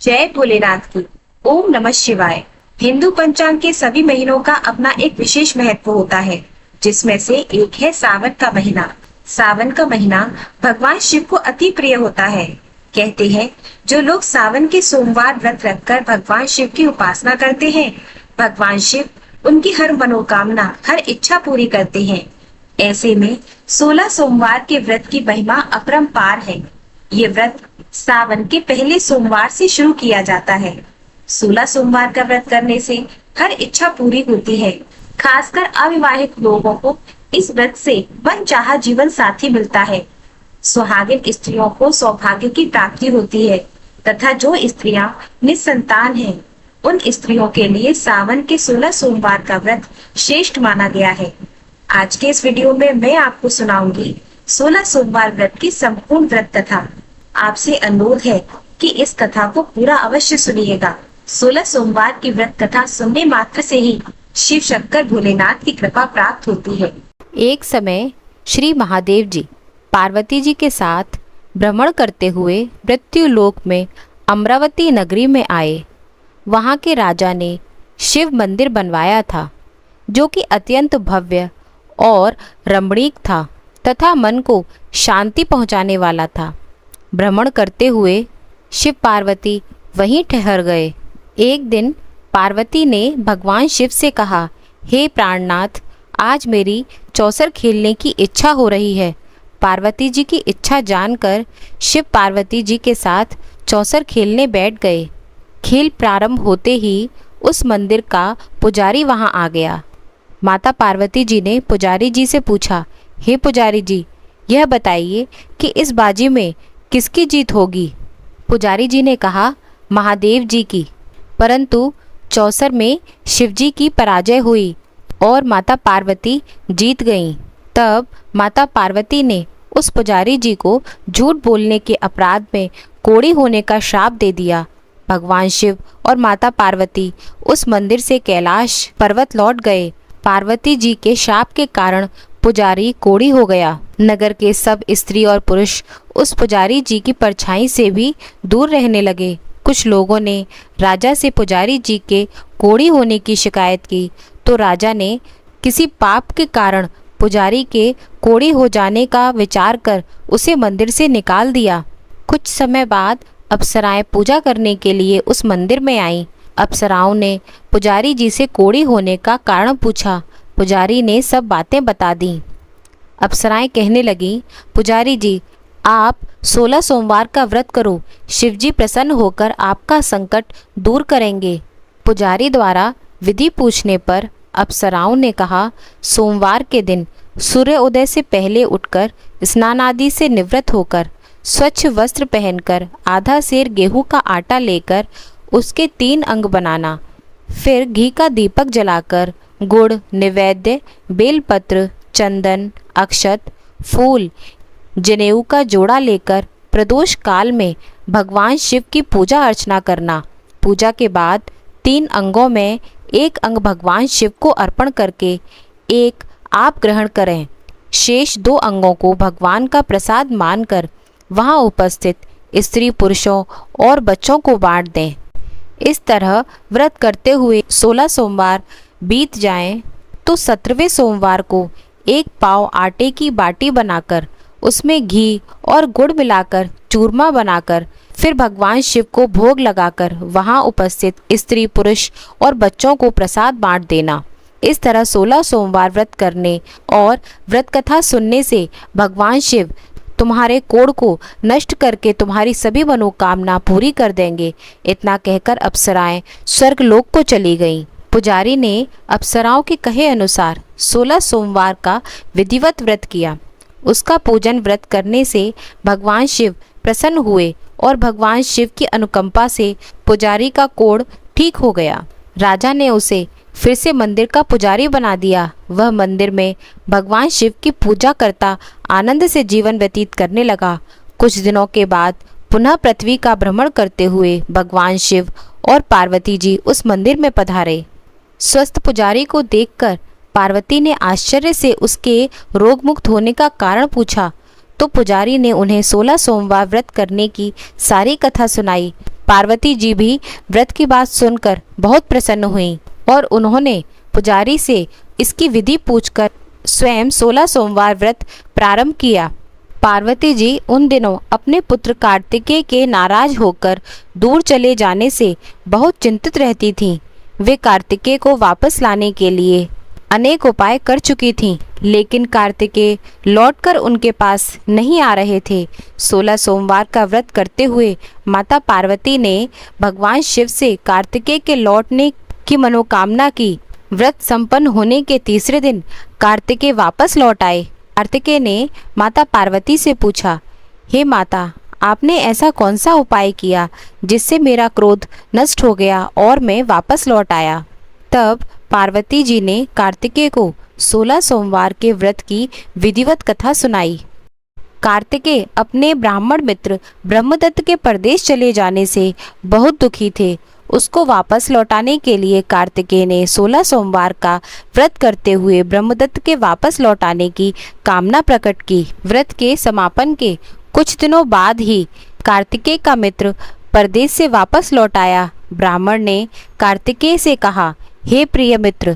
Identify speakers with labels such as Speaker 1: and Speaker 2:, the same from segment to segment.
Speaker 1: जय भोलेनाथ की। ओम नमः शिवाय। हिंदू पंचांग के सभी महीनों का अपना एक विशेष महत्व होता है, जिसमें से एक है सावन का महीना। सावन का महीना भगवान शिव को अति प्रिय होता है। कहते हैं, जो लोग सावन के सोमवार व्रत रखकर भगवान शिव की उपासना करते हैं, भगवान शिव उनकी हर मनोकामना, हर इच्छा पूरी करते हैं। ऐसे में 16 सोमवार के व्रत की महिमा अपरंपार है। ये व्रत सावन के पहले सोमवार से शुरू किया जाता है। 16 सोमवार का व्रत करने से हर इच्छा पूरी होती है। खासकर अविवाहित लोगों को इस व्रत से मनचाहा जीवन साथी मिलता है। सुहागिन स्त्रियों को सौभाग्य की प्राप्ति होती है तथा जो स्त्रियां निसंतान हैं, उन स्त्रियों के लिए सावन के 16 सोमवार का व्रत श्रेष्ठ माना गया है। आज के इस वीडियो में मैं आपको सुनाऊंगी 16 सोमवार व्रत की संपूर्ण व्रत कथा। आपसे अनुरोध है कि इस कथा को पूरा अवश्य सुनिएगा। 16 सोमवार की व्रत कथा सुनने मात्र से ही शिव शंकर भोलेनाथ की कृपा प्राप्त होती है।
Speaker 2: एक समय श्री महादेव जी पार्वती जी के साथ भ्रमण करते हुए मृत्युलोक में अमरावती नगरी में आए। वहाँ के राजा ने शिव मंदिर बनवाया था, जो कि अत्यंत भव्य और रमणीक था तथा मन को शांति पहुँचाने वाला था। भ्रमण करते हुए शिव पार्वती वहीं ठहर गए। एक दिन पार्वती ने भगवान शिव से कहा, हे प्राणनाथ, आज मेरी चौसर खेलने की इच्छा हो रही है। पार्वती जी की इच्छा जानकर शिव पार्वती जी के साथ चौसर खेलने बैठ गए। खेल प्रारंभ होते ही उस मंदिर का पुजारी वहां आ गया। माता पार्वती जी ने पुजारी जी से पूछा, हे पुजारी जी, यह बताइए कि इस बाजी में किसकी जीत होगी। पुजारी जी ने कहा, महादेव जी की। परंतु चौसर में शिवजी की पराजय हुई और माता पार्वती जीत गईं। तब माता पार्वती ने उस पुजारी जी को झूठ बोलने के अपराध में कोढ़ी होने का श्राप दे दिया। भगवान शिव और माता पार्वती उस मंदिर से कैलाश पर्वत लौट गए। पार्वती जी के शाप के कारण पुजारी कोढ़ी हो गया। नगर के सब स्त्री और पुरुष उस पुजारी जी की परछाई से भी दूर रहने लगे। कुछ लोगों ने राजा से पुजारी जी के कोढ़ी होने की शिकायत की, तो राजा ने किसी पाप के कारण पुजारी के कोढ़ी हो जाने का विचार कर उसे मंदिर से निकाल दिया। कुछ समय बाद अप्सराएं पूजा करने के लिए उस मंदिर में आईं। अप्सराओं ने पुजारी जी से कोढ़ी होने का कारण पूछा। पुजारी ने सब बातें बता दी। अप्सराएं कहने लगी, पुजारी जी, आप 16 सोमवार का व्रत करो, शिवजी प्रसन्न होकर आपका संकट दूर करेंगे। पुजारी द्वारा विधि पूछने पर अप्सराओं ने कहा, सोमवार के दिन सूर्य उदय से पहले उठकर स्नान आदि से निवृत्त होकर स्वच्छ वस्त्र पहनकर आधा सेर गेहूं का आटा लेकर उसके 3 अंग बनाना। फिर घी का दीपक जलाकर गुड़, निवेद्य, बेलपत्र, चंदन, अक्षत, फूल, जनेऊ का जोड़ा लेकर प्रदोष काल में भगवान शिव की पूजा अर्चना करना। पूजा के बाद 3 अंगों में एक अंग भगवान शिव को अर्पण करके एक आप ग्रहण करें। शेष 2 अंगों को भगवान का प्रसाद मानकर वहां उपस्थित स्त्री पुरुषों और बच्चों को बांट दें। इस तरह व्रत करते हुए 16 सोमवार बीत जाएं तो 17वें सोमवार को 1 पाव आटे की बाटी बनाकर उसमें घी और गुड़ मिलाकर चूरमा बनाकर फिर भगवान शिव को भोग लगाकर वहां उपस्थित स्त्री पुरुष और बच्चों को प्रसाद बांट देना। इस तरह 16 सोमवार व्रत करने और व्रत कथा सुनने से भगवान शिव तुम्हारे कोढ़ को नष्ट करके तुम्हारी सभी मनोकामना पूरी कर देंगे। इतना कहकर अप्सराएं स्वर्गलोक को चली गईं। पुजारी ने अप्सराओं के कहे अनुसार 16 सोमवार का विधिवत व्रत किया। उसका पूजन व्रत करने से भगवान शिव प्रसन्न हुए और भगवान शिव की अनुकंपा से पुजारी का कोढ़ ठीक हो गया। राजा ने उसे फिर से मंदिर का पुजारी बना दिया। वह मंदिर में भगवान शिव की पूजा करता आनंद से जीवन व्यतीत करने लगा। कुछ दिनों के बाद पुनः पृथ्वी का भ्रमण करते हुए भगवान शिव और पार्वती जी उस मंदिर में पधारे। स्वस्थ पुजारी को देखकर पार्वती ने आश्चर्य से उसके रोग मुक्त होने का कारण पूछा, तो पुजारी ने उन्हें 16 सोमवार व्रत करने की सारी कथा सुनाई। पार्वती जी भी व्रत की बात सुनकर बहुत प्रसन्न हुई और उन्होंने पुजारी से इसकी विधि पूछकर स्वयं 16 सोमवार व्रत प्रारंभ किया। पार्वती जी उन दिनों अपने पुत्र कार्तिकेय के नाराज होकर दूर चले जाने से बहुत चिंतित रहती थीं। वे कार्तिकेय को वापस लाने के लिए अनेक उपाय कर चुकी थीं, लेकिन कार्तिकेय लौटकर उनके पास नहीं आ रहे थे। 16 सोमवार का व्रत करते हुए माता पार्वती ने भगवान शिव से कार्तिकेय के लौटने की मनोकामना की। व्रत संपन्न होने के तीसरे दिन कार्तिकेय वापस लौट आए। कार्तिकेय ने माता पार्वती से पूछा, हे माता, आपने ऐसा कौन सा उपाय किया जिससे मेरा क्रोध नष्ट हो गया और मैं वापस लौट आया? तब पार्वती जी ने कार्तिकेय को 16 सोमवार के व्रत की विधिवत कथा सुनाई। कार्तिकेय अपने ब्राह्मण मित्र ब्रह्मदत्त के परदेश चले जाने से बहुत दुखी थे। उसको वापस लौटाने के लिए कार्तिकेय ने 16 सोमवार का व्रत करते हुए ब्रह्मदत्त के वापस लौटाने की कामना प्रकट की। व्रत के समापन के कुछ दिनों बाद ही कार्तिकेय का मित्र परदेश से वापस लौट आया। ब्राह्मण ने कार्तिकेय से कहा, हे प्रिय मित्र,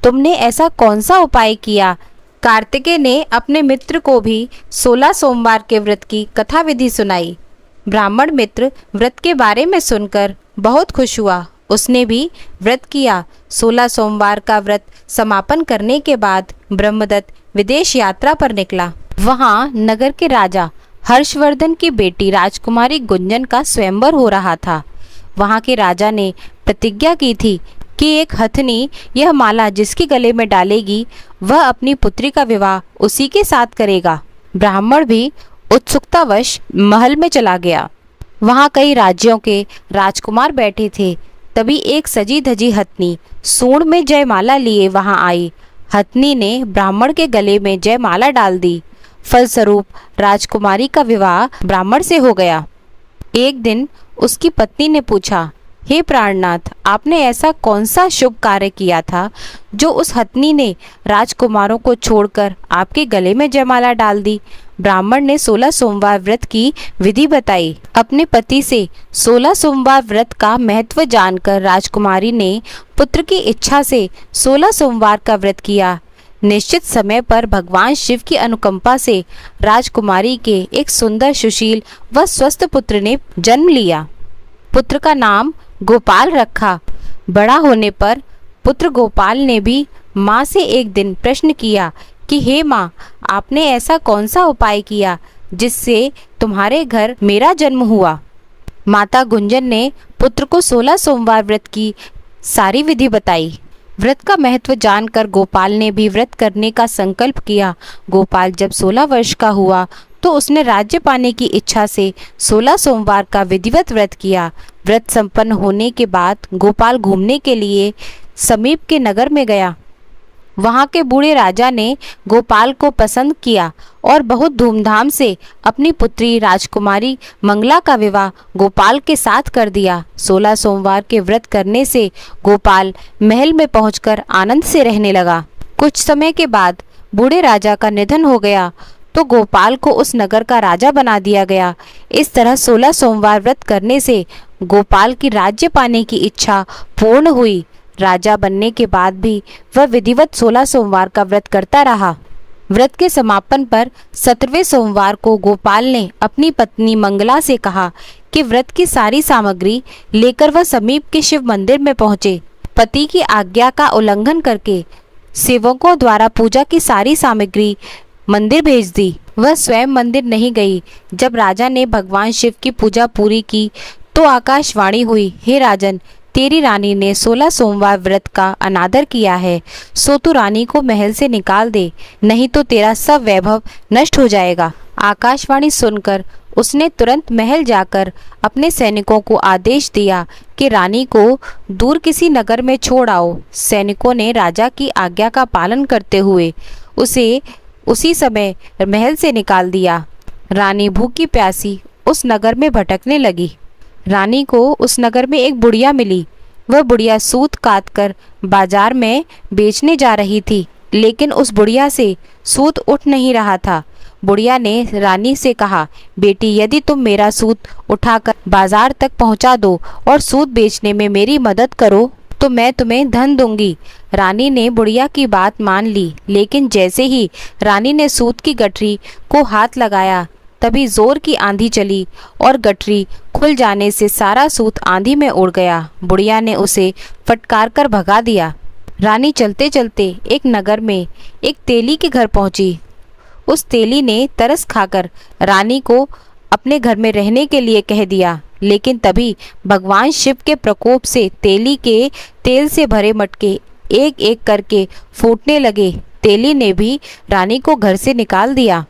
Speaker 2: तुमने ऐसा कौन सा उपाय किया? कार्तिकेय ने अपने मित्र को भी 16 सोमवार के व्रत की कथा विधि सुनाई। ब्राह्मण मित्र व्रत के बारे में सुनकर बहुत खुश हुआ। उसने भी व्रत किया। 16 सोमवार का व्रत समापन करने के बाद ब्रह्मदत्त विदेश यात्रा पर निकला। वहाँ नगर के राजा हर्षवर्धन की बेटी राजकुमारी गुंजन का स्वयंवर हो रहा था। वहाँ के राजा ने प्रतिज्ञा की थी कि एक हथनी यह माला जिसके गले में डालेगी वह अपनी पुत्री का विवाह उसी के साथ करेगा। ब्राह्मण भी उत्सुकतावश महल में चला गया। वहाँ कई राज्यों के राजकुमार बैठे थे। तभी एक सजी धजी हथनी सूंड में जयमाला लिए वहाँ आई। हथनी ने ब्राह्मण के गले में जयमाला डाल दी। फलस्वरूप राजकुमारी का विवाह ब्राह्मण से हो गया। एक दिन उसकी पत्नी ने पूछा, हे प्राणनाथ, आपने ऐसा कौन सा शुभ कार्य किया था जो उस हथनी ने राजकुमारों को छोड़कर आपके गले में जयमाला डाल दी? ब्राह्मण ने 16 सोमवार व्रत की विधि बताई। अपने पति से 16 सोमवार व्रत का महत्व जानकर राजकुमारी ने पुत्र की इच्छा से 16 सोमवार का व्रत किया। निश्चित समय पर भगवान शिव की अनुकंपा से राजकुमारी के एक सुंदर, सुशील व स्वस्थ पुत्र ने जन्म लिया। पुत्र का नाम गोपाल रखा। बड़ा होने पर पुत्र गोपाल ने भी माँ से एक दिन प्रश्न किया कि हे माँ, आपने ऐसा कौन सा उपाय किया जिससे तुम्हारे घर मेरा जन्म हुआ? माता गुंजन ने पुत्र को 16 सोमवार व्रत की सारी विधि बताई। व्रत का महत्व जानकर गोपाल ने भी व्रत करने का संकल्प किया। गोपाल जब 16 वर्ष का हुआ तो उसने राज्य पाने की इच्छा से 16 सोमवार का विधिवत व्रत किया। व्रत संपन्न होने के बाद गोपाल घूमने के लिए समीप के नगर में गया। वहाँ के बूढ़े राजा ने गोपाल को पसंद किया और बहुत धूमधाम से अपनी पुत्री राजकुमारी मंगला का विवाह गोपाल के साथ कर दिया। 16 सोमवार के व्रत करने से गोपाल महल में पहुंचकर आनंद से रहने लगा। कुछ समय के बाद बूढ़े राजा का निधन हो गया तो गोपाल को उस नगर का राजा बना दिया गया। इस तरह 16 सोमवार व्रत करने से गोपाल की राज्य पाने की इच्छा पूर्ण हुई। राजा बनने के बाद भी वह विधिवत 16 सोमवार का व्रत करता रहा। व्रत के समापन पर 17वें सोमवार को गोपाल ने अपनी पत्नी मंगला से कहा कि व्रत की सारी सामग्री लेकर वह समीप के शिव मंदिर में पहुंचे। पति की आज्ञा का उल्लंघन करके सेवकों द्वारा पूजा की सारी सामग्री मंदिर भेज दी। वह स्वयं मंदिर नहीं गई। जब राजा ने भगवान शिव की पूजा पूरी की तो आकाशवाणी हुई, हे राजन, तेरी रानी ने 16 सोमवार व्रत का अनादर किया है, सो तू रानी को महल से निकाल दे, नहीं तो तेरा सब वैभव नष्ट हो जाएगा। आकाशवाणी सुनकर उसने तुरंत महल जाकर अपने सैनिकों को आदेश दिया कि रानी को दूर किसी नगर में छोड़ आओ। सैनिकों ने राजा की आज्ञा का पालन करते हुए उसे उसी समय महल से निकाल दिया। रानी भूखी प्यासी उस नगर में भटकने लगी। रानी को उस नगर में एक बुढ़िया मिली। वह बुढ़िया सूत काट कर बाजार में बेचने जा रही थी, लेकिन उस बुढ़िया से सूत उठ नहीं रहा था। बुढ़िया ने रानी से कहा, बेटी यदि तुम मेरा सूत उठाकर बाजार तक पहुंचा दो और सूत बेचने में मेरी मदद करो तो मैं तुम्हें धन दूंगी। रानी ने बुढ़िया की बात मान ली, लेकिन जैसे ही रानी ने सूत की गठरी को हाथ लगाया तभी जोर की आंधी चली और गठरी खुल जाने से सारा सूत आंधी में उड़ गया। बुढ़िया ने उसे फटकार कर भगा दिया। रानी चलते चलते एक नगर में एक तेली के घर पहुंची। उस तेली ने तरस खाकर रानी को अपने घर में रहने के लिए कह दिया, लेकिन तभी भगवान शिव के प्रकोप से तेली के तेल से भरे मटके एक एक करके फूटने लगे। तेली ने भी रानी को घर से निकाल दिया।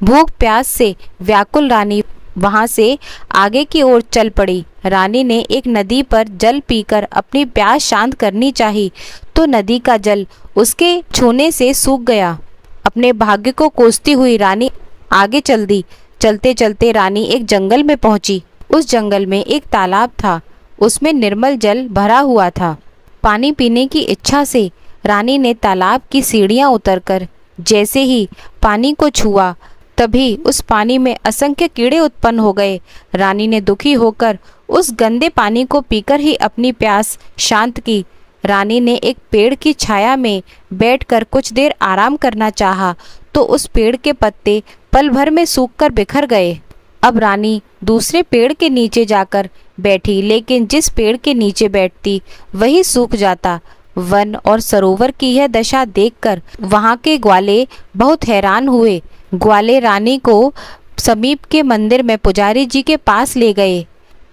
Speaker 2: भूख प्यास से व्याकुल रानी वहां से आगे की ओर चल पड़ी। रानी ने एक नदी पर जल पीकर अपनी प्यास शांत करनी चाही तो नदी का जल उसके छूने से सूख गया। अपने भाग्य को कोसती हुई रानी आगे चल दी। चलते चलते रानी एक जंगल में पहुंची। उस जंगल में एक तालाब था, उसमें निर्मल जल भरा हुआ था। पानी पीने की इच्छा से रानी ने तालाब की सीढ़ियां उतरकर जैसे ही पानी को छुआ तभी उस पानी में असंख्य कीड़े उत्पन्न हो गए। रानी ने दुखी होकर उस गंदे पानी को पीकर ही अपनी प्यास शांत की। रानी ने एक पेड़ की छाया में बैठकर कुछ देर आराम करना चाहा तो उस पेड़ के पत्ते पल भर में सूखकर बिखर गए। अब रानी दूसरे पेड़ के नीचे जाकर बैठी, लेकिन जिस पेड़ के नीचे बैठती वही सूख जाता। वन और सरोवर की यह दशा देखकर वहां के ग्वाले बहुत हैरान हुए। ग्वाले रानी को समीप के मंदिर में पुजारी जी के पास ले गए।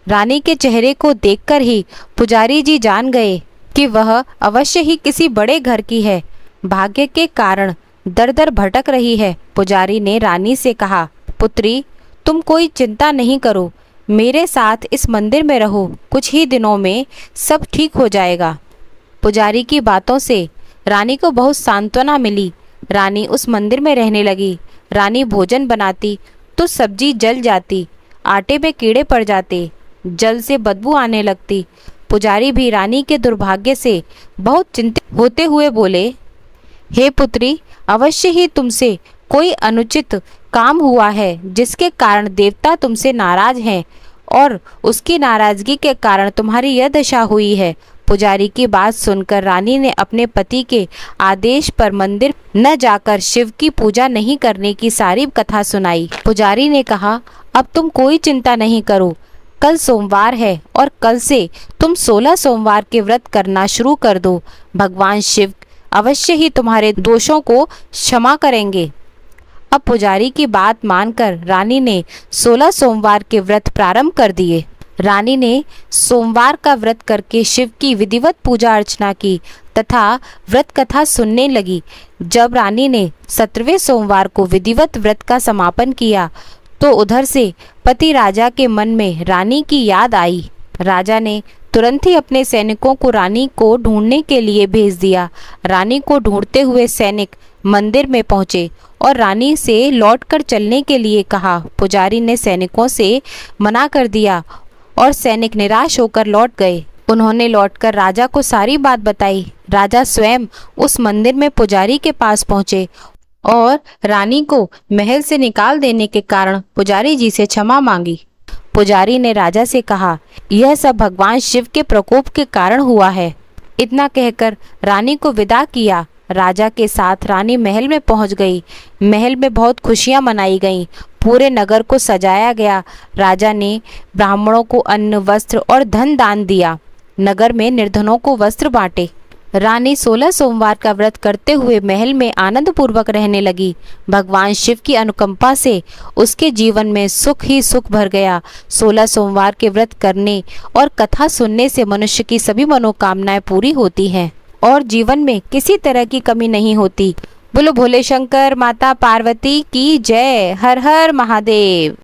Speaker 2: रानी के चेहरे को देखकर ही पुजारी जी जान गए कि वह अवश्य ही किसी बड़े घर की है। भाग्य के कारण दर दर भटक रही है। पुजारी ने रानी से कहा, पुत्री तुम कोई चिंता नहीं करो, मेरे साथ इस मंदिर में रहो, कुछ ही दिनों में सब ठीक हो जाएगा। पुजारी की बातों से रानी को बहुत सांत्वना मिली। रानी उस मंदिर में रहने लगी। रानी भोजन बनाती तो सब्जी जल जाती, आटे में कीड़े पड़ जाते, जल से बदबू आने लगती। पुजारी भी रानी के दुर्भाग्य से बहुत चिंतित होते हुए बोले, हे पुत्री, अवश्य ही तुमसे कोई अनुचित काम हुआ है जिसके कारण देवता तुमसे नाराज हैं और उसकी नाराजगी के कारण तुम्हारी यह दशा हुई है। पुजारी की बात सुनकर रानी ने अपने पति के आदेश पर मंदिर न जाकर शिव की पूजा नहीं करने की सारी कथा सुनाई। पुजारी ने कहा, अब तुम कोई चिंता नहीं करो, कल सोमवार है और कल से तुम 16 सोमवार के व्रत करना शुरू कर दो। भगवान शिव अवश्य ही तुम्हारे दोषों को क्षमा करेंगे। अब पुजारी की बात मानकर रानी ने 16 सोमवार के व्रत प्रारंभ कर दिए। रानी ने सोमवार का व्रत करके शिव की विधिवत पूजा अर्चना की तथा व्रत कथा सुनने लगी। जब रानी ने 17वें सोमवार को विधिवत व्रत का समापन किया तो उधर से पति राजा के मन में रानी की याद आई। राजा ने तुरंत ही अपने सैनिकों को रानी को ढूंढने के लिए भेज दिया। रानी को ढूंढते हुए सैनिक मंदिर में पहुंचे और रानी से लौटकर चलने के लिए कहा। पुजारी ने सैनिकों से मना कर दिया और सैनिक निराश होकर लौट गए। उन्होंने लौटकर राजा को सारी बात बताई। राजा स्वयं उस मंदिर में पुजारी के पास पहुंचे और रानी को महल से निकाल देने के कारण पुजारी जी से क्षमा मांगी। पुजारी ने राजा से कहा, यह सब भगवान शिव के प्रकोप के कारण हुआ है। इतना कहकर रानी को विदा किया। राजा के साथ रानी महल में पहुंच गई। महल में बहुत खुशियां मनाई गईं। पूरे नगर को सजाया गया। राजा ने ब्राह्मणों को अन्न, वस्त्र और धन दान दिया। नगर में निर्धनों को वस्त्र बांटे। रानी 16 सोमवार का व्रत करते हुए महल में आनंद पूर्वक रहने लगी। भगवान शिव की अनुकंपा से उसके जीवन में सुख ही सुख भर गया। 16 सोमवार के व्रत करने और कथा सुनने से मनुष्य की सभी मनोकामनाएं पूरी होती हैं और जीवन में किसी तरह की कमी नहीं होती। बोलो भोले शंकर माता पार्वती की जय। हर हर महादेव।